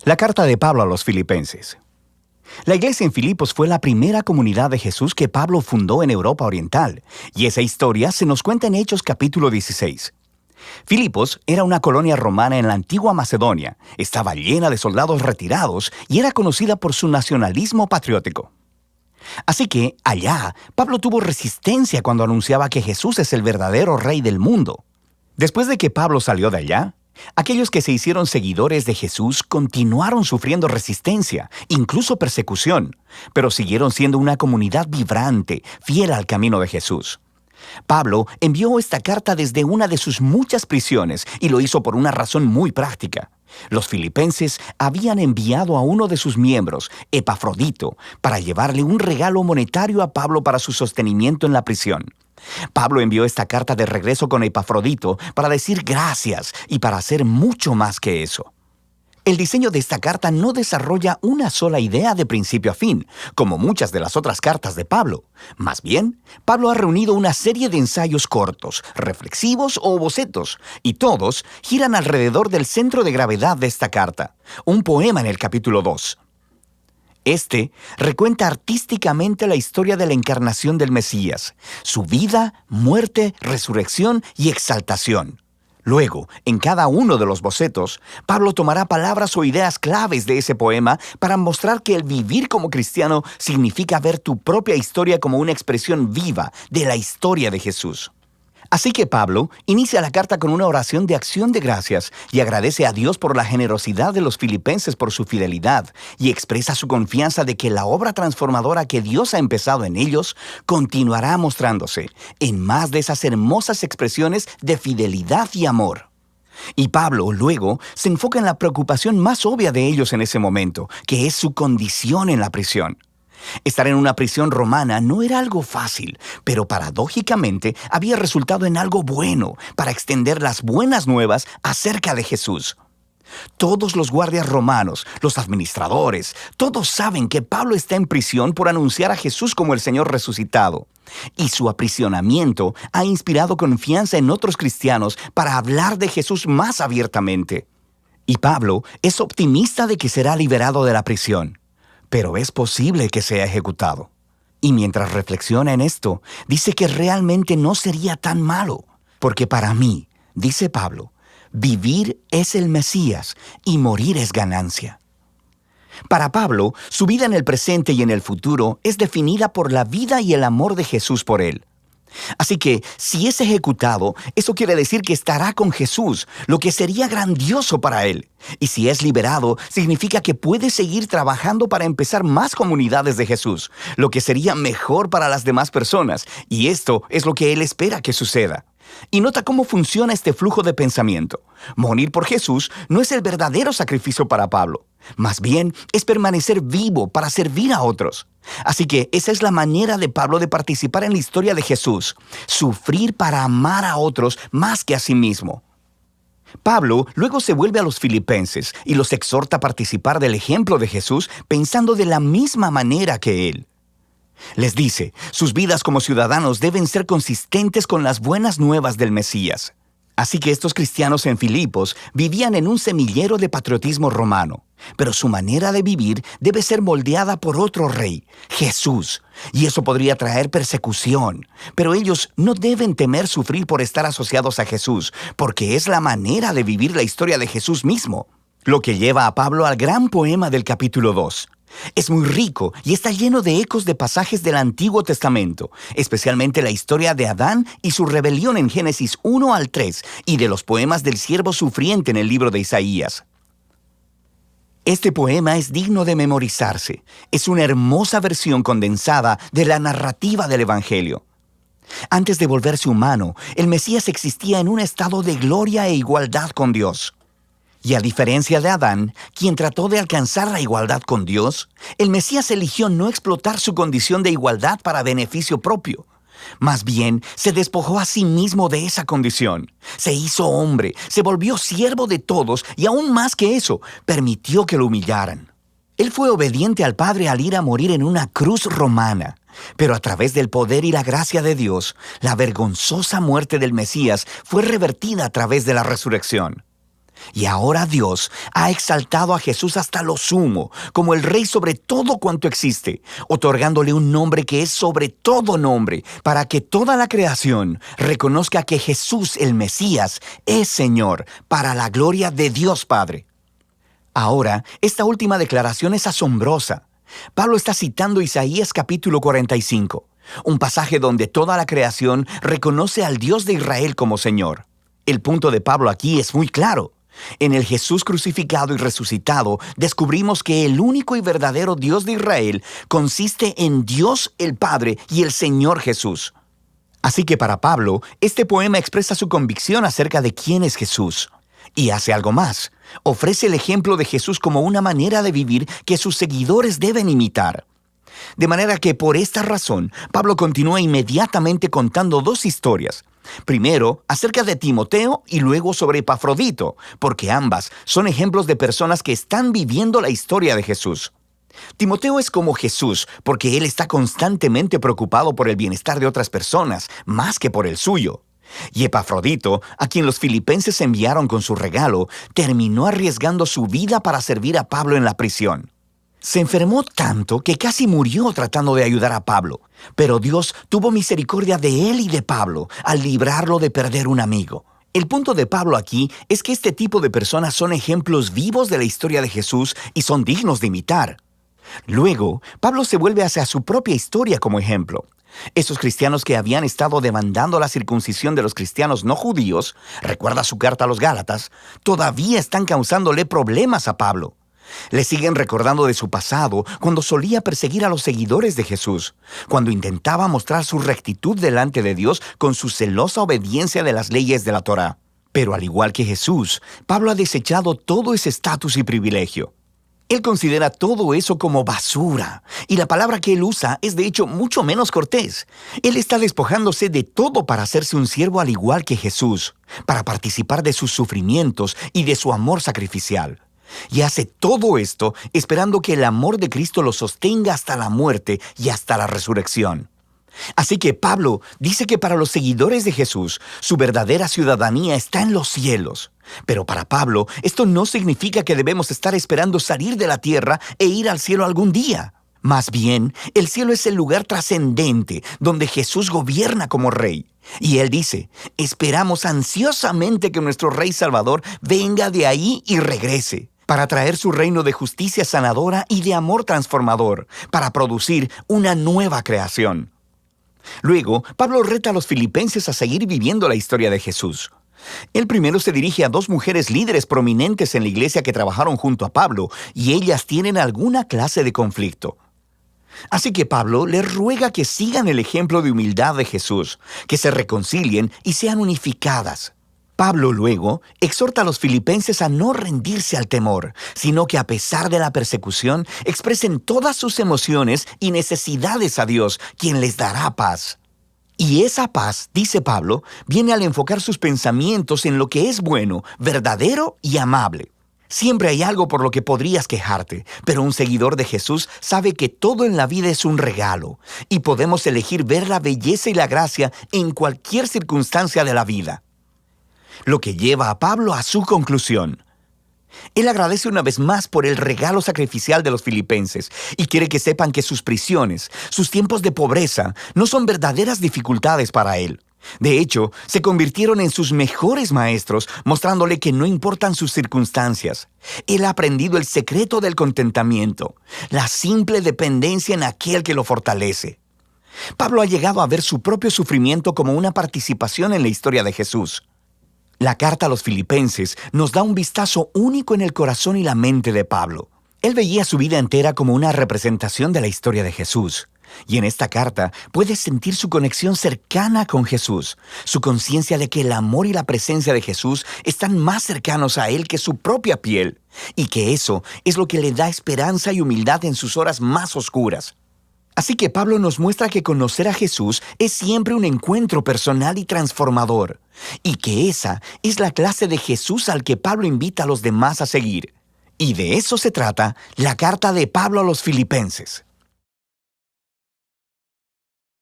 La carta de Pablo a los Filipenses. La iglesia en Filipos fue la primera comunidad de Jesús que Pablo fundó en Europa Oriental, y esa historia se nos cuenta en Hechos capítulo 16. Filipos era una colonia romana en la antigua Macedonia, estaba llena de soldados retirados y era conocida por su nacionalismo patriótico. Así que, allá, Pablo tuvo resistencia cuando anunciaba que Jesús es el verdadero rey del mundo. Después de que Pablo salió de allá, aquellos que se hicieron seguidores de Jesús continuaron sufriendo resistencia, incluso persecución, pero siguieron siendo una comunidad vibrante, fiel al camino de Jesús. Pablo envió esta carta desde una de sus muchas prisiones y lo hizo por una razón muy práctica. Los filipenses habían enviado a uno de sus miembros, Epafrodito, para llevarle un regalo monetario a Pablo para su sostenimiento en la prisión. Pablo envió esta carta de regreso con Epafrodito para decir gracias y para hacer mucho más que eso. El diseño de esta carta no desarrolla una sola idea de principio a fin, como muchas de las otras cartas de Pablo. Más bien, Pablo ha reunido una serie de ensayos cortos, reflexivos o bocetos, y todos giran alrededor del centro de gravedad de esta carta, un poema en el capítulo 2. Este recuenta artísticamente la historia de la encarnación del Mesías, su vida, muerte, resurrección y exaltación. Luego, en cada uno de los bocetos, Pablo tomará palabras o ideas claves de ese poema para mostrar que el vivir como cristiano significa ver tu propia historia como una expresión viva de la historia de Jesús. Así que Pablo inicia la carta con una oración de acción de gracias y agradece a Dios por la generosidad de los filipenses por su fidelidad y expresa su confianza de que la obra transformadora que Dios ha empezado en ellos continuará mostrándose en más de esas hermosas expresiones de fidelidad y amor. Y Pablo, luego, se enfoca en la preocupación más obvia de ellos en ese momento, que es su condición en la prisión. Estar en una prisión romana no era algo fácil, pero paradójicamente había resultado en algo bueno para extender las buenas nuevas acerca de Jesús. Todos los guardias romanos, los administradores, todos saben que Pablo está en prisión por anunciar a Jesús como el Señor resucitado. Y su aprisionamiento ha inspirado confianza en otros cristianos para hablar de Jesús más abiertamente. Y Pablo es optimista de que será liberado de la prisión. Pero es posible que sea ejecutado. Y mientras reflexiona en esto, dice que realmente no sería tan malo, porque para mí, dice Pablo, vivir es el Mesías y morir es ganancia. Para Pablo, su vida en el presente y en el futuro es definida por la vida y el amor de Jesús por él. Así que, si es ejecutado, eso quiere decir que estará con Jesús, lo que sería grandioso para él. Y si es liberado, significa que puede seguir trabajando para empezar más comunidades de Jesús, lo que sería mejor para las demás personas, y esto es lo que él espera que suceda. Y nota cómo funciona este flujo de pensamiento. Morir por Jesús no es el verdadero sacrificio para Pablo. Más bien, es permanecer vivo para servir a otros. Así que esa es la manera de Pablo de participar en la historia de Jesús. Sufrir para amar a otros más que a sí mismo. Pablo luego se vuelve a los filipenses y los exhorta a participar del ejemplo de Jesús pensando de la misma manera que él. Les dice, sus vidas como ciudadanos deben ser consistentes con las buenas nuevas del Mesías. Así que estos cristianos en Filipos vivían en un semillero de patriotismo romano, pero su manera de vivir debe ser moldeada por otro rey, Jesús, y eso podría traer persecución. Pero ellos no deben temer sufrir por estar asociados a Jesús, porque es la manera de vivir la historia de Jesús mismo, lo que lleva a Pablo al gran poema del capítulo 2. Es muy rico y está lleno de ecos de pasajes del Antiguo Testamento, especialmente la historia de Adán y su rebelión en Génesis 1 al 3 y de los poemas del siervo sufriente en el libro de Isaías. Este poema es digno de memorizarse. Es una hermosa versión condensada de la narrativa del Evangelio. Antes de volverse humano, el Mesías existía en un estado de gloria e igualdad con Dios. Y a diferencia de Adán, quien trató de alcanzar la igualdad con Dios, el Mesías eligió no explotar su condición de igualdad para beneficio propio. Más bien, se despojó a sí mismo de esa condición. Se hizo hombre, se volvió siervo de todos y aún más que eso, permitió que lo humillaran. Él fue obediente al Padre al ir a morir en una cruz romana. Pero a través del poder y la gracia de Dios, la vergonzosa muerte del Mesías fue revertida a través de la resurrección. Y ahora Dios ha exaltado a Jesús hasta lo sumo, como el Rey sobre todo cuanto existe, otorgándole un nombre que es sobre todo nombre, para que toda la creación reconozca que Jesús, el Mesías, es Señor, para la gloria de Dios Padre. Ahora, esta última declaración es asombrosa. Pablo está citando Isaías capítulo 45, un pasaje donde toda la creación reconoce al Dios de Israel como Señor. El punto de Pablo aquí es muy claro. En el Jesús crucificado y resucitado, descubrimos que el único y verdadero Dios de Israel consiste en Dios el Padre y el Señor Jesús. Así que para Pablo, este poema expresa su convicción acerca de quién es Jesús. Y hace algo más. Ofrece el ejemplo de Jesús como una manera de vivir que sus seguidores deben imitar. De manera que por esta razón, Pablo continúa inmediatamente contando dos historias. Primero, acerca de Timoteo y luego sobre Epafrodito, porque ambas son ejemplos de personas que están viviendo la historia de Jesús. Timoteo es como Jesús, porque él está constantemente preocupado por el bienestar de otras personas, más que por el suyo. Y Epafrodito, a quien los filipenses enviaron con su regalo, terminó arriesgando su vida para servir a Pablo en la prisión. Se enfermó tanto que casi murió tratando de ayudar a Pablo, pero Dios tuvo misericordia de él y de Pablo al librarlo de perder un amigo. El punto de Pablo aquí es que este tipo de personas son ejemplos vivos de la historia de Jesús y son dignos de imitar. Luego, Pablo se vuelve hacia su propia historia como ejemplo. Esos cristianos que habían estado demandando la circuncisión de los cristianos no judíos, recuerda su carta a los Gálatas, todavía están causándole problemas a Pablo. Le siguen recordando de su pasado, cuando solía perseguir a los seguidores de Jesús, cuando intentaba mostrar su rectitud delante de Dios con su celosa obediencia de las leyes de la Torá. Pero al igual que Jesús, Pablo ha desechado todo ese estatus y privilegio. Él considera todo eso como basura, y la palabra que él usa es de hecho mucho menos cortés. Él está despojándose de todo para hacerse un siervo al igual que Jesús, para participar de sus sufrimientos y de su amor sacrificial. Y hace todo esto esperando que el amor de Cristo lo sostenga hasta la muerte y hasta la resurrección. Así que Pablo dice que para los seguidores de Jesús, su verdadera ciudadanía está en los cielos. Pero para Pablo, esto no significa que debemos estar esperando salir de la tierra e ir al cielo algún día. Más bien, el cielo es el lugar trascendente donde Jesús gobierna como Rey. Y él dice, esperamos ansiosamente que nuestro Rey Salvador venga de ahí y regrese, para traer su reino de justicia sanadora y de amor transformador, para producir una nueva creación. Luego, Pablo reta a los filipenses a seguir viviendo la historia de Jesús. Él primero se dirige a dos mujeres líderes prominentes en la iglesia que trabajaron junto a Pablo, y ellas tienen alguna clase de conflicto. Así que Pablo les ruega que sigan el ejemplo de humildad de Jesús, que se reconcilien y sean unificadas. Pablo luego exhorta a los filipenses a no rendirse al temor, sino que a pesar de la persecución, expresen todas sus emociones y necesidades a Dios, quien les dará paz. Y esa paz, dice Pablo, viene al enfocar sus pensamientos en lo que es bueno, verdadero y amable. Siempre hay algo por lo que podrías quejarte, pero un seguidor de Jesús sabe que todo en la vida es un regalo, y podemos elegir ver la belleza y la gracia en cualquier circunstancia de la vida. Lo que lleva a Pablo a su conclusión. Él agradece una vez más por el regalo sacrificial de los filipenses y quiere que sepan que sus prisiones, sus tiempos de pobreza, no son verdaderas dificultades para él. De hecho, se convirtieron en sus mejores maestros, mostrándole que no importan sus circunstancias. Él ha aprendido el secreto del contentamiento, la simple dependencia en aquel que lo fortalece. Pablo ha llegado a ver su propio sufrimiento como una participación en la historia de Jesús. La carta a los filipenses nos da un vistazo único en el corazón y la mente de Pablo. Él veía su vida entera como una representación de la historia de Jesús. Y en esta carta puedes sentir su conexión cercana con Jesús, su conciencia de que el amor y la presencia de Jesús están más cercanos a él que su propia piel, y que eso es lo que le da esperanza y humildad en sus horas más oscuras. Así que Pablo nos muestra que conocer a Jesús es siempre un encuentro personal y transformador, y que esa es la clase de Jesús al que Pablo invita a los demás a seguir. Y de eso se trata la carta de Pablo a los filipenses.